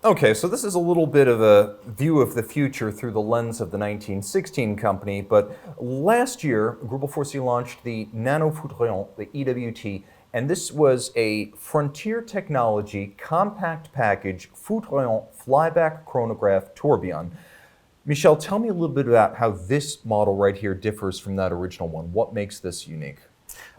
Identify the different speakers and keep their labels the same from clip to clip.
Speaker 1: Okay, so this is a little bit of a view of the future through the lens of the 1916 company, but last year, Greubel Forsey launched the Nano Foudroyante, the EWT, and this was a frontier technology compact package Foudroyant flyback chronograph tourbillon. Michel, tell me a little bit about how this model right here differs from that original one. What makes this unique?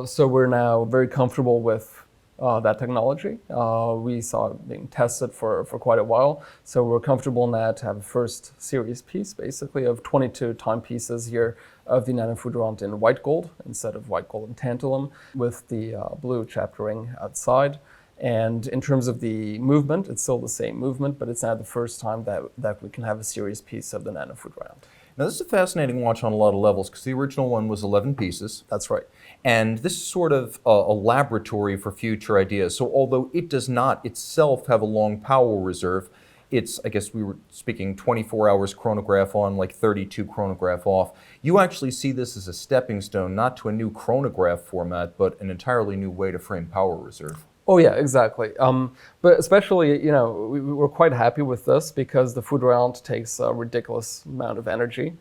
Speaker 2: So we're now very comfortable with that technology. We saw it being tested for quite a while, so we're comfortable now to have a first series piece, basically, of 22 timepieces here of the Nano Foudroyante in white gold instead of white gold and tantalum, with the blue chapter ring outside. And in terms of the movement, it's still the same movement, but it's now the first time that we can have a series piece of the Nano Foudroyante.
Speaker 1: Now, this is a fascinating watch on a lot of levels because the original one was 11 pieces.
Speaker 2: That's right.
Speaker 1: And this is sort of a laboratory for future ideas. So although it does not itself have a long power reserve, it's, I guess we were speaking 24 hours chronograph on, like 32 chronograph off. You actually see this as a stepping stone, not to a new chronograph format, but an entirely new way to frame power reserve.
Speaker 2: Oh yeah, exactly. But especially, we're quite happy with this because the Foudroyante takes a ridiculous amount of energy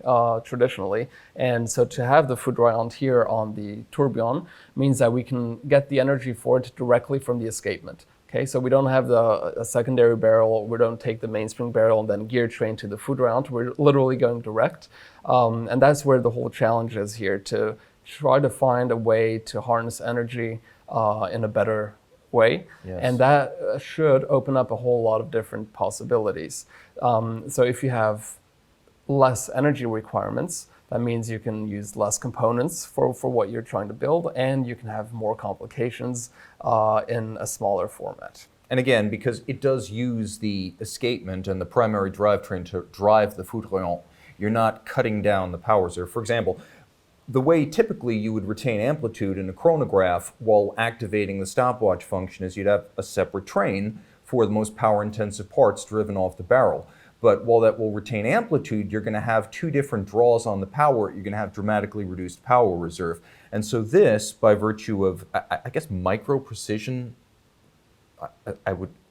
Speaker 2: traditionally, and so to have the Foudroyante here on the tourbillon means that we can get the energy for it directly from the escapement. Okay, so we don't have a secondary barrel. We don't take the mainspring barrel and then gear train to the Foudroyante. We're literally going direct, and that's where the whole challenge is here, to try to find a way to harness energy in a better way.
Speaker 1: Yes.
Speaker 2: And that should open up a whole lot of different possibilities. So if you have less energy requirements, that means you can use less components for what you're trying to build, and you can have more complications in a smaller format.
Speaker 1: And again, because it does use the escapement and the primary drivetrain to drive the Foudroyante, you're not cutting down the power reserve. For example, the way typically you would retain amplitude in a chronograph while activating the stopwatch function is you'd have a separate train for the most power-intensive parts driven off the barrel. But while that will retain amplitude, you're going to have two different draws on the power. You're going to have dramatically reduced power reserve. And so this, by virtue of, I guess, micro-precision,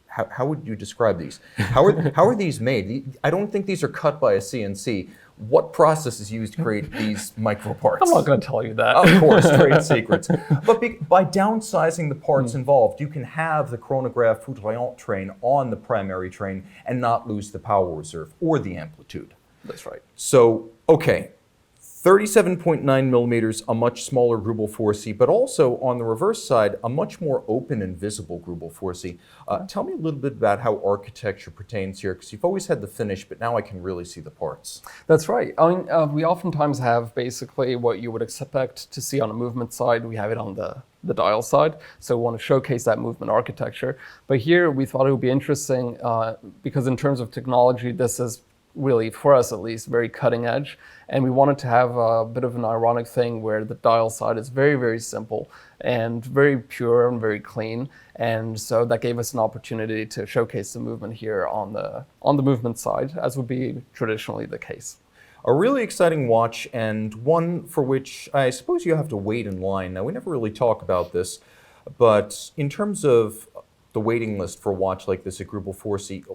Speaker 1: how would you describe these? How are these made? I don't think these are cut by a CNC. What process is used to create these micro parts?
Speaker 2: I'm not going to tell you that.
Speaker 1: Of course, trade secrets. But by downsizing the parts involved, you can have the chronograph Foudroyante train on the primary train and not lose the power reserve or the amplitude.
Speaker 2: That's right.
Speaker 1: So, okay, 37.9 millimeters, a much smaller Greubel Forsey, but also on the reverse side, a much more open and visible Greubel Forsey. Tell me a little bit about how architecture pertains here, because you've always had the finish, but now I can really see the parts.
Speaker 2: That's right. I mean, we oftentimes have basically what you would expect to see on a movement side. We have it on the dial side, so we want to showcase that movement architecture. But here we thought it would be interesting because in terms of technology, this is really, for us at least, very cutting edge. And we wanted to have a bit of an ironic thing where the dial side is very, very simple and very pure and very clean. And so that gave us an opportunity to showcase the movement here on the movement side, as would be traditionally the case.
Speaker 1: A really exciting watch, and one for which I suppose you have to wait in line. Now, we never really talk about this, but in terms of the waiting list for a watch like this at Greubel Forsey,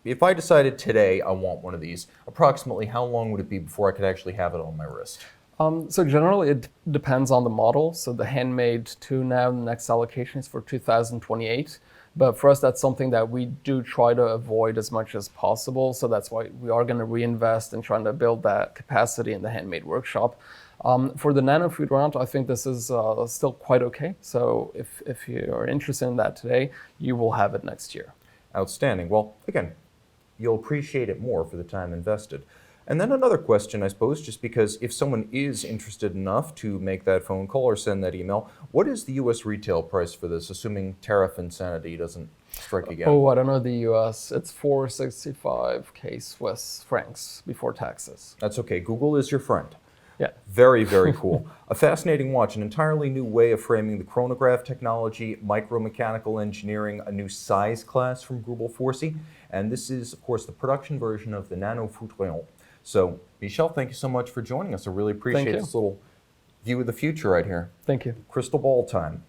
Speaker 1: if I decided today I want one of these, approximately how long would it be before I could actually have it on my wrist?
Speaker 2: So generally it depends on the model. So the handmade 2 now, the next allocation is for 2028. But for us, that's something that we do try to avoid as much as possible. So that's why we are going to reinvest in trying to build that capacity in the handmade workshop. For the Nano Foudroyante, I think this is still quite okay. So if you are interested in that today, you will have it next year.
Speaker 1: Outstanding. Well, again, you'll appreciate it more for the time invested. And then another question, I suppose, just because if someone is interested enough to make that phone call or send that email, what is the U.S. retail price for this, assuming tariff insanity doesn't strike again?
Speaker 2: Oh, I don't know the U.S. It's 465K Swiss francs before taxes.
Speaker 1: That's okay. Google is your friend.
Speaker 2: Yeah.
Speaker 1: Very, very cool. A fascinating watch, an entirely new way of framing the chronograph technology, micromechanical engineering, a new size class from Greubel Forsey. And this is, of course, the production version of the Nano Foudroyante. So, Michel, thank you so much for joining us. I really appreciate this little view of the future right here.
Speaker 2: Thank you.
Speaker 1: Crystal ball time.